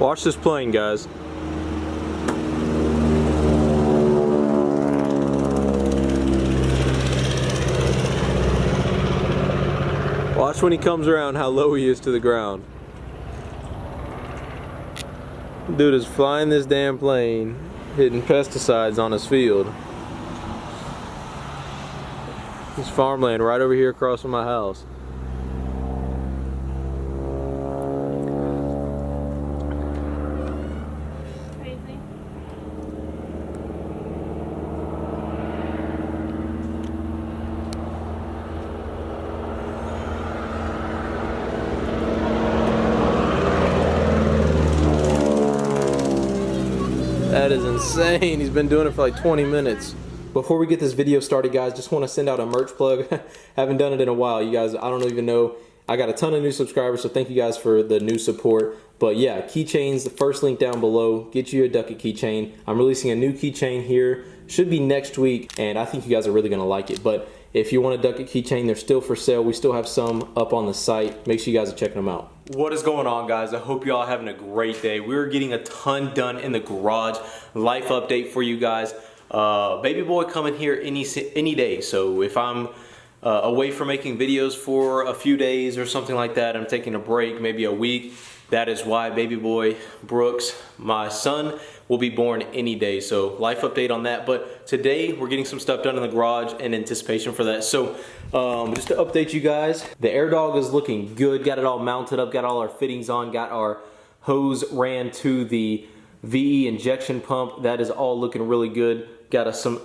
Watch this plane, guys. Watch when he comes around how low he is to the ground. Dude is flying this damn plane, hitting pesticides on his field. This farmland right over here across from my house. Crazy. That is insane. He's been doing it for like 20 minutes. Before we get this video started, guys, just want to send out a merch plug. Haven't done it in a while. You guys, I don't even know. I got a ton of new subscribers, so thank you guys for the new support. But yeah, keychains, the first link down below. Get you a Duck It keychain. I'm releasing a new keychain here. Should be next week, and I think you guys are really going to like it. But if you want a Duck It keychain, they're still for sale. We still have some up on the site. Make sure you guys are checking them out. What is going on, guys? I hope you all having a great day. We're getting a ton done in the garage. Life update for you guys. Baby boy coming here any day. So if I'm away from making videos for a few days or something like that, I'm taking a break, maybe a week. That is why baby boy Brooks, my son, will be born any day. So life update on that. But today we're getting some stuff done in the garage in anticipation for that. So just to update you guys, the AirDog is looking good. Got it all mounted up, got all our fittings on, got our hose ran to the VE injection pump. That is all looking really good. Got some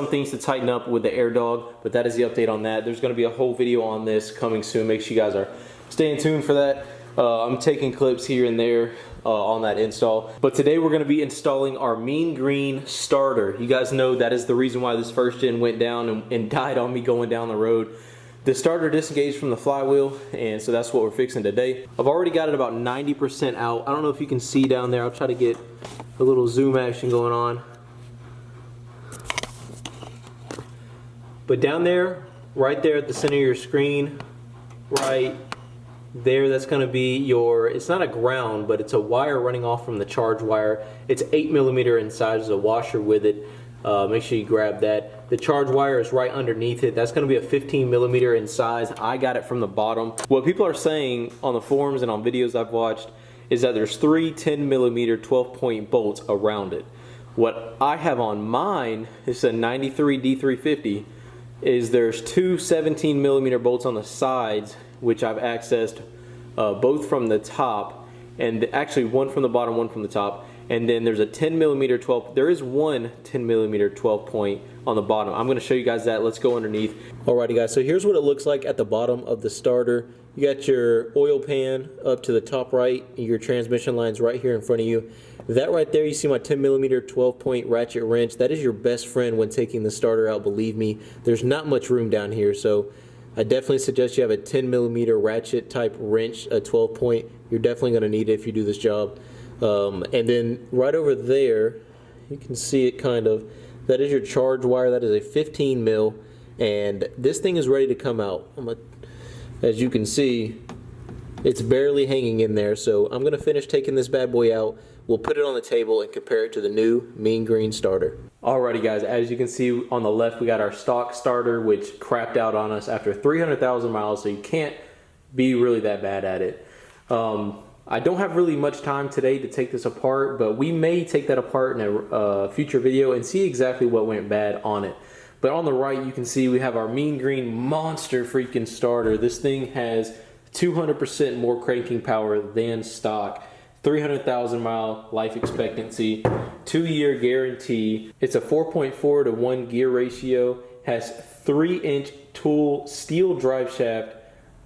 things to tighten up with the AirDog, but that is the update on that. There's going to be a whole video on this coming soon. Make sure you guys are staying tuned for that. I'm taking clips here and there on that install. But today we're going to be installing our Mean Green starter. You guys know that is the reason why this first gen went down and died on me going down the road. The starter disengaged from the flywheel, and so that's what we're fixing today. I've already got it about 90% out. I don't know if you can see down there. I'll try to get a little zoom action going on. But down there, right there at the center of your screen, right there, that's going to be your, it's not a ground, but it's a wire running off from the charge wire. It's 8mm in size. There's a washer with it. Make sure you grab that. The charge wire is right underneath it. That's going to be a 15mm in size. I got it from the bottom. What people are saying on the forums and on videos I've watched is that there's 3 10mm 12-point bolts around it. What I have on mine is a 93 D350. Is there's 2 17mm bolts on the sides, which I've accessed both from the top, and actually one from the bottom, one from the top, and then there's a 10mm 12. There is one 10mm 12 point on the bottom. I'm going to show you guys that. Let's go underneath. Alrighty, guys. So here's what it looks like at the bottom of the starter. You got your oil pan up to the top right. Your transmission line's right here in front of you. That right there, you see my 10mm 12-point ratchet wrench. That is your best friend when taking the starter out, believe me. There's not much room down here, so I definitely suggest you have a 10mm ratchet type wrench, a 12-point. You're definitely going to need it if you do this job. And then right over there, you can see it kind of. That is your charge wire. That is a 15mm, and this thing is ready to come out. As you can see, it's barely hanging in there, so I'm going to finish taking this bad boy out. We'll put it on the table and compare it to the new Mean Green starter. Alrighty, guys, as you can see on the left, we got our stock starter, which crapped out on us after 300,000 miles, so you can't be really that bad at it. I don't have really much time today to take this apart, but we may take that apart in a future video and see exactly what went bad on it. But on the right, you can see we have our Mean Green monster freaking starter. This thing has 200% more cranking power than stock. 300,000 mile life expectancy, 2-year guarantee. It's a 4.4 to 1 gear ratio, has 3-inch tool steel drive shaft,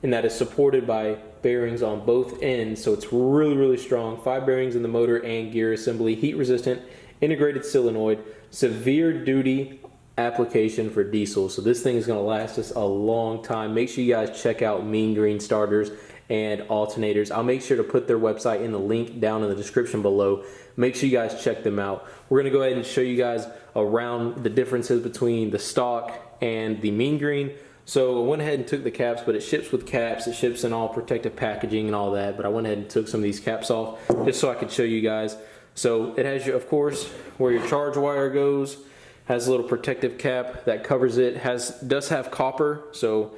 and that is supported by bearings on both ends, so it's really strong. 5 bearings in the motor and gear assembly, heat resistant, integrated solenoid, severe duty application for diesel. So this thing is going to last us a long time. Make sure you guys check out Mean Green starters and alternators. I'll make sure to put their website in the link down in the description below. Make sure you guys check them out. We're going to go ahead and show you guys around the differences between the stock and the Mean Green. So I went ahead and took the caps, but it ships with caps. It ships in all protective packaging and all that. But I went ahead and took some of these caps off just so I could show you guys. So it has, of course, where your charge wire goes. Has a little protective cap that covers it. Does have copper. So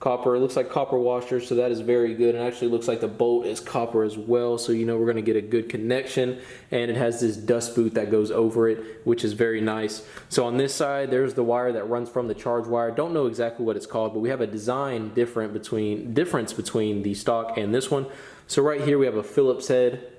copper, it looks like copper washers, so that is very good. And actually looks like the bolt is copper as well, so you know we're going to get a good connection. And it has this dust boot that goes over it, which is very nice. So on this side, there's the wire that runs from the charge wire. Don't know exactly what it's called, but we have a design difference between the stock and this one. So right here we have a Phillips head.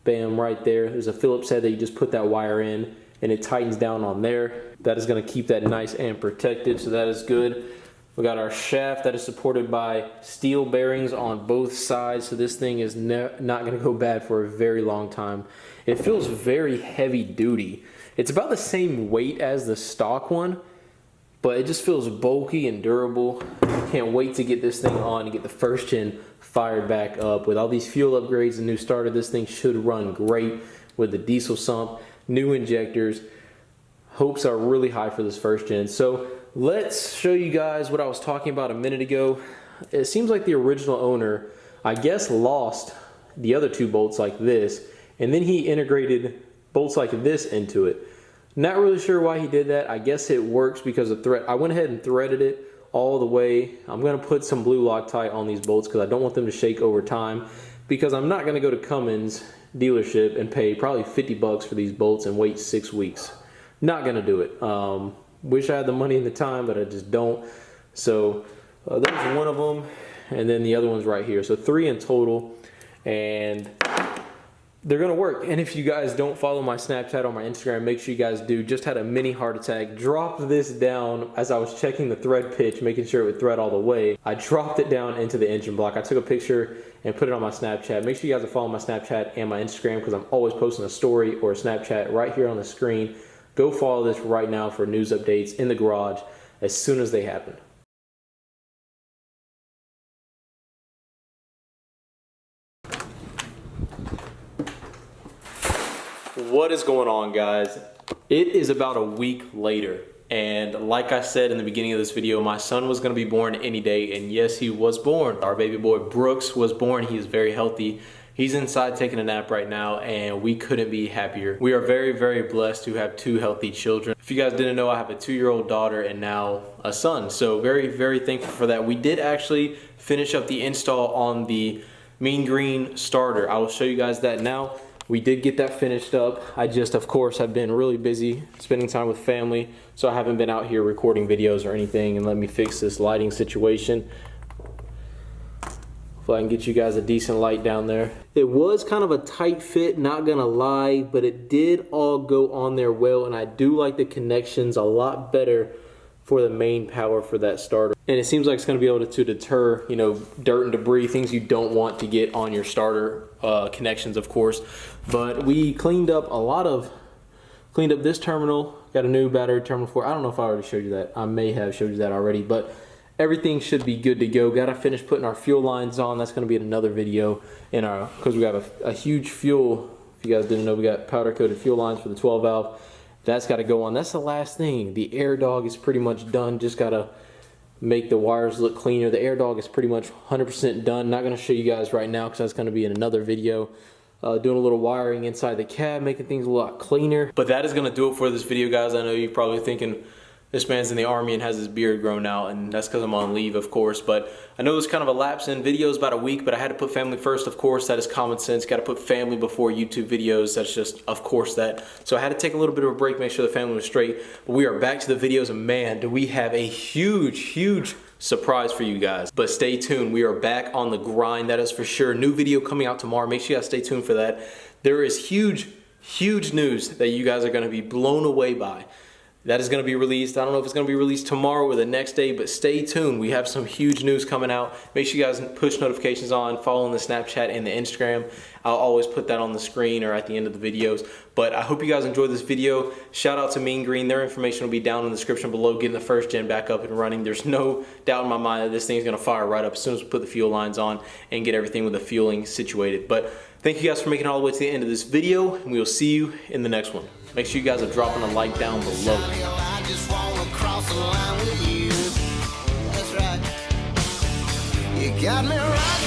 Bam, right there. There's a Phillips head that you just put that wire in, and it tightens down on there. That is going to keep that nice and protected, so that is good. We got our shaft that is supported by steel bearings on both sides, so this thing is not going to go bad for a very long time. It feels very heavy duty. It's about the same weight as the stock one, but it just feels bulky and durable. Can't wait to get this thing on and get the first gen fired back up. With all these fuel upgrades and new starter, this thing should run great with the diesel sump, new injectors. Hopes are really high for this first gen. So let's show you guys what I was talking about a minute ago. It seems like the original owner, I guess, lost the other two bolts like this, and then he integrated bolts like this into it. Not really sure why he did that. I guess it works because of thread. I went ahead and threaded it all the way. I'm going to put some blue Loctite on these bolts because I don't want them to shake over time, because I'm not going to go to Cummins dealership and pay probably 50 bucks for these bolts and wait 6 weeks. Not going to do it. Wish I had the money and the time, but I just don't. So there's one of them, and then the other one's right here. So 3 in total, and they're gonna work. And if you guys don't follow my Snapchat or my Instagram, make sure you guys do. Just had a mini heart attack. Dropped this down as I was checking the thread pitch, making sure it would thread all the way. I dropped it down into the engine block. I took a picture and put it on my Snapchat. Make sure you guys are following my Snapchat and my Instagram, because I'm always posting a story or a Snapchat right here on the screen. Go follow this right now for news updates in the garage as soon as they happen. What is going on, guys? It is about a week later, and like I said in the beginning of this video, my son was going to be born any day, and yes, he was born. Our baby boy Brooks was born. He is very healthy. He's inside taking a nap right now, and we couldn't be happier. We are very, very blessed to have 2 healthy children. If you guys didn't know, I have a 2-year-old daughter and now a son. So very, very thankful for that. We did actually finish up the install on the Mean Green starter. I will show you guys that now. We did get that finished up. I just, of course, have been really busy spending time with family, so I haven't been out here recording videos or anything. And let me fix this lighting situation. Hopefully I can get you guys a decent light down there. It was kind of a tight fit, not gonna lie, but it did all go on there well, and I do like the connections a lot better for the main power for that starter. And it seems like it's gonna be able to deter, you know, dirt and debris, things you don't want to get on your starter connections, of course. But we cleaned up this terminal, got a new battery terminal for, I don't know if I already showed you that. I may have showed you that already, but everything should be good to go. Got to finish putting our fuel lines on. That's going to be in another video in our, because we got a huge fuel. If you guys didn't know, we got powder coated fuel lines for the 12 valve. That's got to go on. That's the last thing. The air dog is pretty much done. Just got to make the wires look cleaner. The air dog is pretty much 100% done. Not going to show you guys right now because that's going to be in another video. Doing a little wiring inside the cab, making things a lot cleaner. But that is going to do it for this video, guys. I know you're probably thinking, this man's in the Army and has his beard grown out, and that's because I'm on leave, of course. But I know there's kind of a lapse in videos, about a week, but I had to put family first, of course. That is common sense. Got to put family before YouTube videos. That's just, of course, that. So I had to take a little bit of a break, make sure the family was straight. But we are back to the videos, and man, do we have a huge, huge surprise for you guys. But stay tuned. We are back on the grind, that is for sure. New video coming out tomorrow. Make sure you guys stay tuned for that. There is huge, huge news that you guys are going to be blown away by. That is going to be released. I don't know if it's going to be released tomorrow or the next day, but stay tuned. We have some huge news coming out. Make sure you guys push notifications on, follow on the Snapchat and the Instagram. I'll always put that on the screen or at the end of the videos. But I hope you guys enjoyed this video. Shout out to Mean Green. Their information will be down in the description below, getting the first gen back up and running. There's no doubt in my mind that this thing's going to fire right up as soon as we put the fuel lines on and get everything with the fueling situated. But thank you guys for making it all the way to the end of this video, and we will see you in the next one. Make sure you guys are dropping a like down below. I just wanna cross the line with you. That's right. got me rocking.